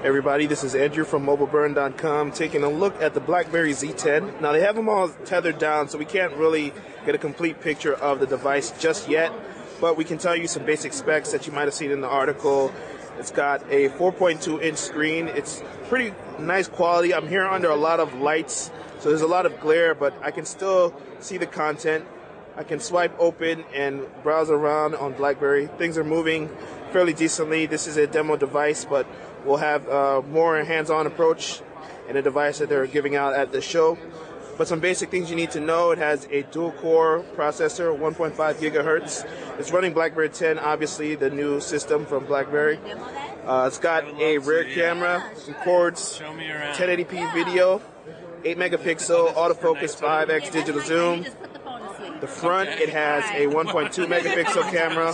Everybody, this is Andrew from MobileBurn.com taking a look at the BlackBerry Z10. Now they have them all tethered down, so we can't really get a complete picture of the device just yet, but we can tell you some basic specs that you might have seen in the article. It's got a 4.2-inch screen. It's pretty nice quality. I'm here under a lot of lights, so there's a lot of glare, but I can still see the content. I can swipe open and browse around on BlackBerry. Things are moving fairly decently. This is a demo device, but we'll have more hands-on approach in a device that they're giving out at the show. But some basic things you need to know: it has a dual-core processor, 1.5 gigahertz. It's running BlackBerry 10, obviously the new system from BlackBerry. It's got a rear camera, records 1080p video, 8 megapixel autofocus 5x digital zoom. The front, it has a 1.2 megapixel camera,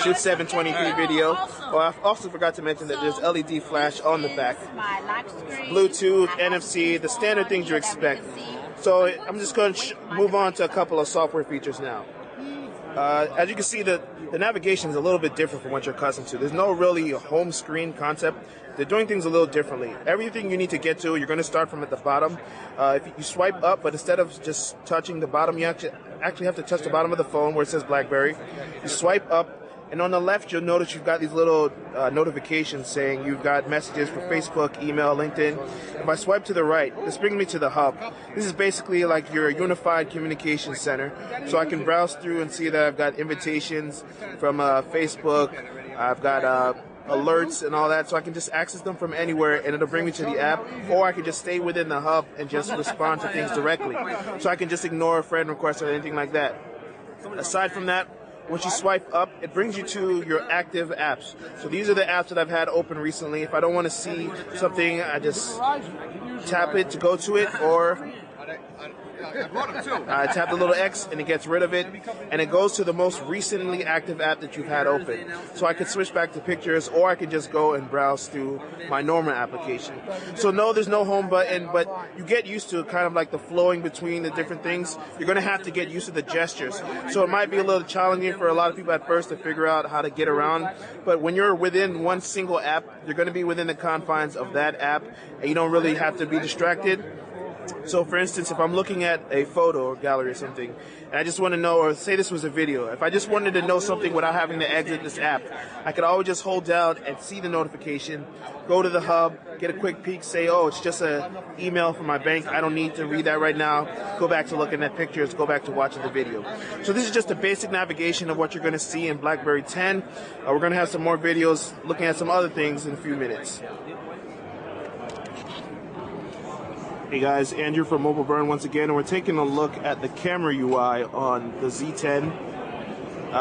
shoots 720p video. Oh, I also forgot to mention that there's LED flash on the back. Bluetooth, NFC, the standard things you expect. So I'm just going to move on to a couple of software features now. As you can see, the navigation is a little bit different from what you're accustomed to. There's no really home screen concept. They're doing things a little differently. Everything you need to get to, you're going to start from at the bottom. If you swipe up, but instead of just touching the bottom, you actually have to touch the bottom of the phone where it says BlackBerry. You swipe up, and on the left, you'll notice you've got these little notifications saying you've got messages for Facebook, email, LinkedIn. If I swipe to the right, this brings me to the hub. This is basically like your unified communication center. So I can browse through and see that I've got invitations from Facebook. I've got alerts and all that, so I can just access them from anywhere, and it'll bring me to the app, or I can just stay within the hub and just respond to things directly. So I can just ignore a friend request or anything like that. Aside from that, once you swipe up, it brings you to your active apps. So these are the apps that I've had open recently. If I don't want to see something, I just tap it to go to it, or I tap the little X and it gets rid of it, and it goes to the most recently active app that you've had open. So I can switch back to pictures, or I can just go and browse through my normal application. So no, there's no home button, but you get used to kind of like the flowing between the different things. You're going to have to get used to the gestures. So it might be a little challenging for a lot of people at first to figure out how to get around. But when you're within one single app, you're going to be within the confines of that app, and you don't really have to be distracted. So for instance, if I'm looking at a photo or gallery or something, and I just want to know, or say this was a video, if I just wanted to know something without having to exit this app, I could always just hold down and see the notification, go to the hub, get a quick peek, say, oh, it's just an email from my bank, I don't need to read that right now, go back to looking at pictures, go back to watching the video. So this is just a basic navigation of what you're going to see in BlackBerry 10. We're going to have some more videos looking at some other things in a few minutes. Hey guys, Andrew from Mobile Burn once again, and we're taking a look at the camera UI on the Z10.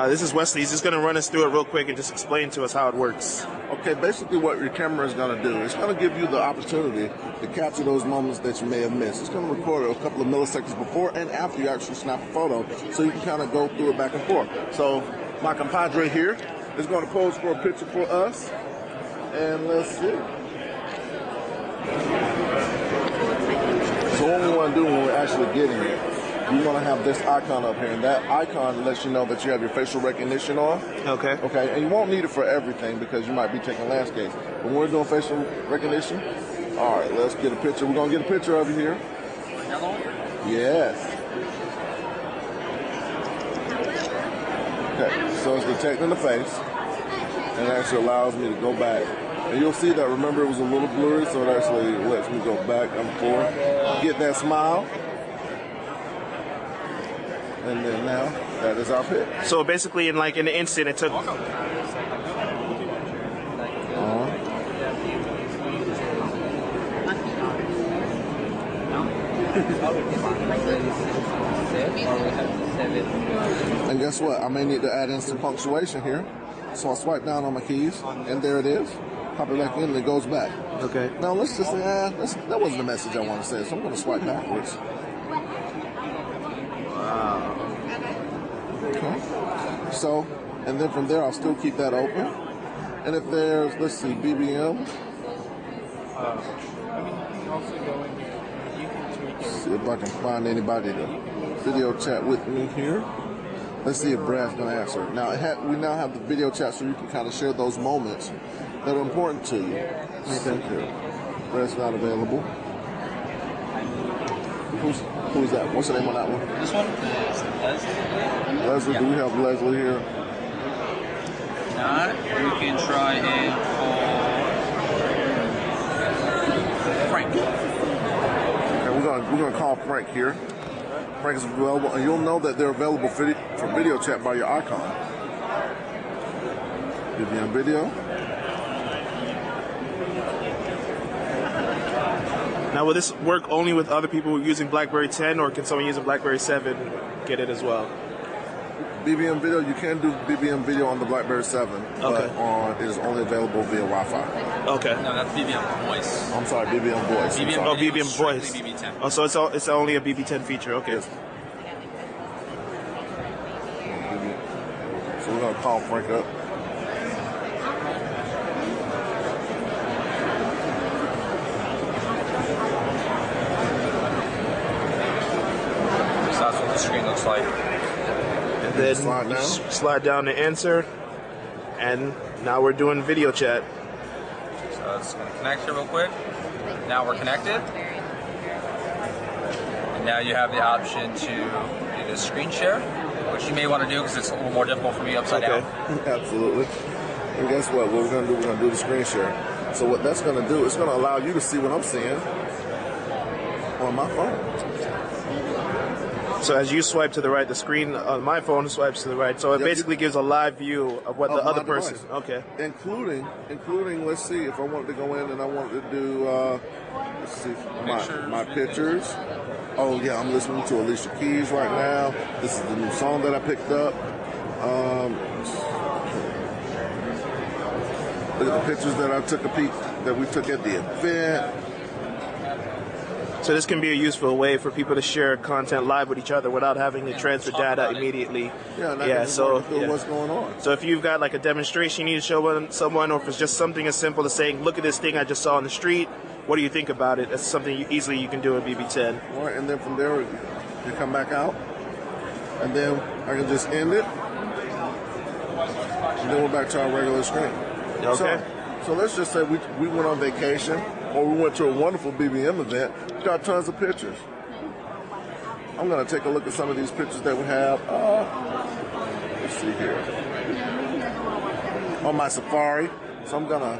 This is Wesley. He's just going to run us through it real quick and just explain to us how it works. Okay, basically what your camera is going to do, it's going to give you the opportunity to capture those moments that you may have missed. It's going to record a couple of milliseconds before and after you actually snap a photo, so you can kind of go through it back and forth. So my compadre here is going to pose for a picture for us, and let's see. So what we want to do when we're actually getting it, we want to have this icon up here, and that icon lets you know that you have your facial recognition on. Okay. Okay, and you won't need it for everything because you might be taking landscapes. But when we're doing facial recognition, all right, let's get a picture. We're going to get a picture of you here. Yes. Okay, so it's detecting the face, and it actually allows me to go back. And you'll see that, remember, it was a little blurry, so it actually lets me go back and forth, get that smile, and then now, that is our pic. So basically, in an instant, it took... And guess what? I may need to add in some punctuation here. So I swipe down on my keys, and there it is. Pop it back in, and it goes back. Okay. Now let's just say, that wasn't the message I want to say, so I'm going to swipe backwards. Wow. Okay. So, and then from there, I'll still keep that open. And if there's, let's see, BBM. See if I can find anybody to video chat with me here. Let's see if Brad's going to answer. Now, we now have the video chat so you can kind of share those moments that are important to you. Okay. That's not available. Who's that? What's the name on that one? This one is Leslie. Leslie, do we have Leslie here? Not. We can try and call Frank. Okay, we're gonna call Frank here. Frank is available, and you'll know that they're available for video chat by your icon. BBM video. Now, will this work only with other people using BlackBerry 10, or can someone using BlackBerry 7 get it as well? BBM video, you can do BBM video on the BlackBerry 7, okay. But it is only available via Wi-Fi. Okay. No, that's BBM voice. I'm sorry, BBM voice. BBM voice. BB10. Oh, so it's only a BB10 feature. Okay. Yes. So we're gonna call Frank up. So that's what the screen looks like. And then slide down to answer, and now we're doing video chat. So it's going to connect here real quick. Now we're connected. And now you have the option to do the screen share, which you may want to do because it's a little more difficult for me upside down. Absolutely. And guess what? What we're going to do, we're going to do the screen share. So what that's going to do, it's going to allow you to see what I'm seeing on my phone. So as you swipe to the right, the screen on my phone swipes to the right. So it basically gives a live view of what the other person. Okay. Including, let's see, if I wanted to go in and I wanted to do, let's see, my pictures. Oh yeah, I'm listening to Alicia Keys right now. This is the new song that I picked up. Look at the pictures that I took a peek, that we took at the event. So this can be a useful way for people to share content live with each other without having to transfer data immediately. So what's going on. So if you've got like a demonstration you need to show someone, or if it's just something as simple as saying, look at this thing I just saw on the street, what do you think about it? That's something you can do in BB10. All right, and then from there, you come back out, and then I can just end it, and then we're back to our regular screen. Okay. So let's just say we went on vacation, or we went to a wonderful BBM event. We got tons of pictures. I'm going to take a look at some of these pictures that we have. Let's see here. On my Safari. So I'm going to,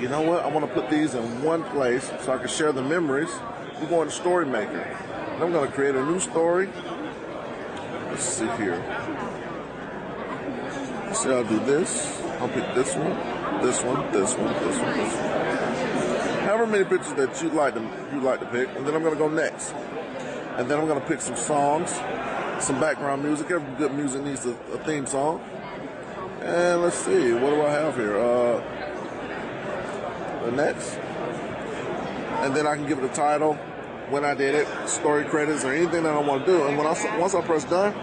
you know what? I want to put these in one place so I can share the memories. We go into Story Maker. And I'm going to create a new story. Let's see here. So I'll do this. I'll pick this one, this one, this one, this one, this one. However many pictures that you'd like to pick, and then I'm going to go next. And then I'm going to pick some songs, some background music. Every good music needs a theme song. And let's see, what do I have here? The next. And then I can give it a title, when I did it, story credits, or anything that I want to do. And once I press done,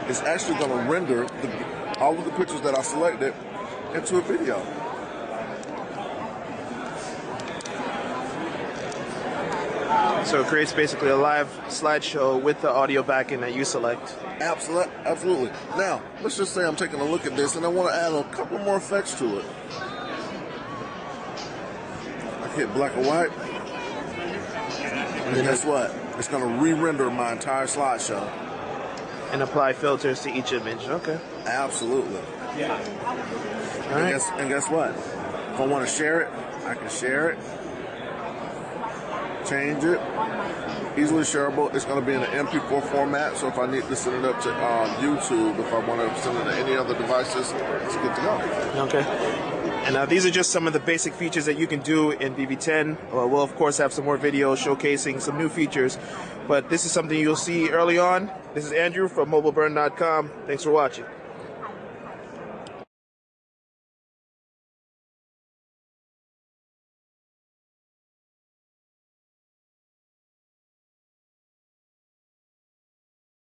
it's actually going to render all of the pictures that I selected into a video. So it creates basically a live slideshow with the audio backing that you select. Absolutely. Now, let's just say I'm taking a look at this and I want to add a couple more effects to it. I hit black and white. And then guess what? It's going to re-render my entire slideshow. And apply filters to each image. Okay. Absolutely. Yeah. All right. And guess what? If I want to share it, I can share it. Change it. Easily shareable. It's going to be in an MP4 format, so if I need to send it up to YouTube, if I want to send it to any other devices, it's good to go. Okay. And now these are just some of the basic features that you can do in BB10. We'll of course have some more videos showcasing some new features, but this is something you'll see early on. This is Andrew from MobileBurn.com. Thanks for watching.